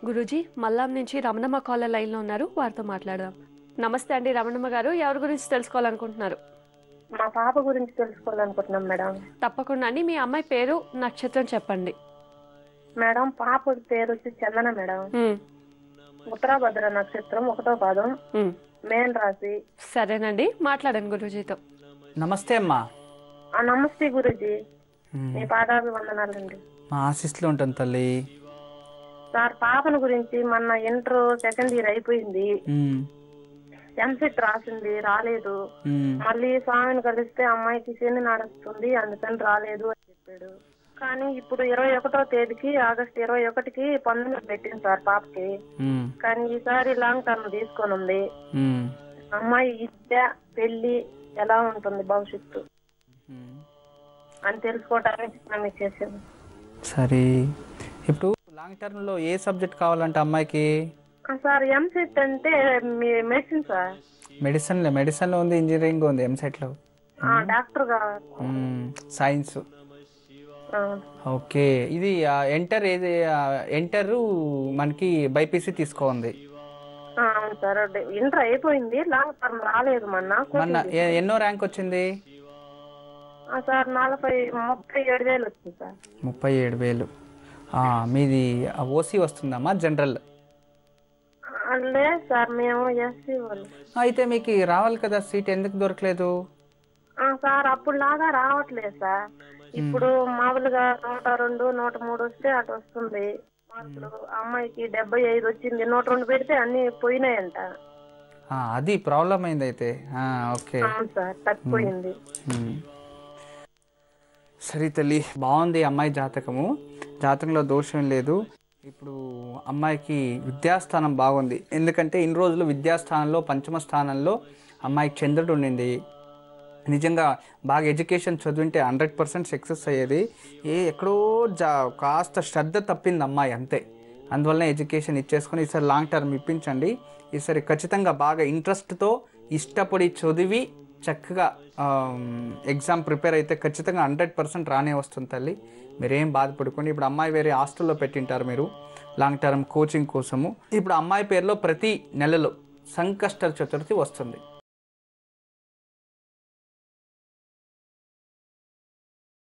గురూజీ మల్లాం నుంచి రమణమ్మ కాలర్ లైన్లో ఉన్నారు, వారితో మాట్లాడదాం. నమస్తే అండి రమణమ్మ గారు, ఎవరి గురించి తెలుసుకోవాలనుకుంటున్నారు? మా పాప గురించి తెలుసుకోవాలనుకుంటున్నాం మేడం. తప్పకుండా అండి, మీ అమ్మాయి పేరు నక్షత్రం చెప్పండి. మేడం పాప పేరు వచ్చి చందన మేడం. ఉత్తరాభద్ర నక్షత్రం 1వ పాదం, మేన్ రాశి. సరేనండి, మాట్లాడండి గురూజీతో. నమస్తే అమ్మా. నమస్తే గురూజీ, మీ పాదాభివందనాలండి. మా ఆశీస్సులో ఉంటాను తల్లి. సార్ పాపను గురించి మొన్న ఇంటర్ సెకండ్ ఇయర్ అయిపోయింది, ఎంసెట్ రాసింది, రాలేదు. మళ్ళీ స్వామిని కలిస్తే అమ్మాయికి శని నడుస్తుంది అందుకని రాలేదు అని చెప్పాడు. కానీ ఇప్పుడు 21వ తేదీకి ఆగస్టు 21కి పందులు పెట్టింది సార్ పాపకి. కానీ ఈసారి లాంగ్ టర్మ్ తీసుకొని ఉంది. అమ్మాయి విద్య పెళ్లి ఎలా ఉంటుంది భవిష్యత్తు అని తెలుసుకోవడానికి మీకు చేసాను. సరే, ఇప్పుడు లాంగ్ టర్మ్ లో ఏ సబ్జెక్ట్ కావాలంటే అమ్మాయికి? సార్ ఎంసెట్ అంటే మెడిసిన్ సార్. మెడిసిన్ లో ఉంది, ఇంజనీరింగ్ ఉంది, ఎంసెట్ లో డాక్టర్ గా సైన్స్. ఓకే, ఇది ఎంటర్ మనకి బైపీసీ తీసుకోండి. అవును సార్, ఇంటర్ అయిపోయింది, లాంగ్ టర్మ్ రాలేదు. మొన్న ఎన్నో ర్యాంక్ వచ్చింది సార్? 37,000 వచ్చింది సార్. 37,000. మీది ఓసీ వస్తుందమ్మా, జనరల్? లేదు సార్, మేము ఎస్సీ వాళ్ళు. అయితే మీకు రావాలి కదా సీట్, ఎందుకు దొరకలేదు? సార్ అప్పుడు లాగా రావట్లేదు సార్. ఇప్పుడు మామూలుగా 102, 103 వస్తే అటు వస్తుంది మార్కులు. అమ్మాయికి 75 వచ్చింది, 102 పెడితే అన్ని పోయినాయంట. అది ప్రాబ్లం అయింది అయితే. ఓకే సార్, తప్పిపోయింది. సరే తల్లి, బాగుంది అమ్మాయి జాతకము, జాతకంలో దోషం లేదు. ఇప్పుడు అమ్మాయికి విద్యాస్థానం బాగుంది, ఎందుకంటే ఇన్ని రోజులు విద్యాస్థానంలో పంచమ స్థానంలో అమ్మాయికి చంద్రుడు ఉండింది. నిజంగా బాగా ఎడ్యుకేషన్ చదివింటే 100% సక్సెస్ అయ్యేది. ఎక్కడో కాస్త శ్రద్ధ తప్పింది అమ్మాయి, అంతే. అందువల్ల ఎడ్యుకేషన్ ఇచ్చేసుకొని ఈసారి లాంగ్ టర్మ్ ఇప్పించండి. ఈసారి ఖచ్చితంగా బాగా ఇంట్రెస్ట్తో ఇష్టపడి చదివి చక్కగా ఎగ్జామ్ ప్రిపేర్ అయితే ఖచ్చితంగా 100% రానే వస్తుంది తల్లి. మీరేం బాధపడుకోండి. ఇప్పుడు అమ్మాయి వేరే హాస్టల్లో పెట్టింటారు మీరు లాంగ్ టర్మ్ కోచింగ్ కోసము. ఇప్పుడు అమ్మాయి పేరులో ప్రతి నెలలో సంకష్ట చతుర్థి వస్తుంది.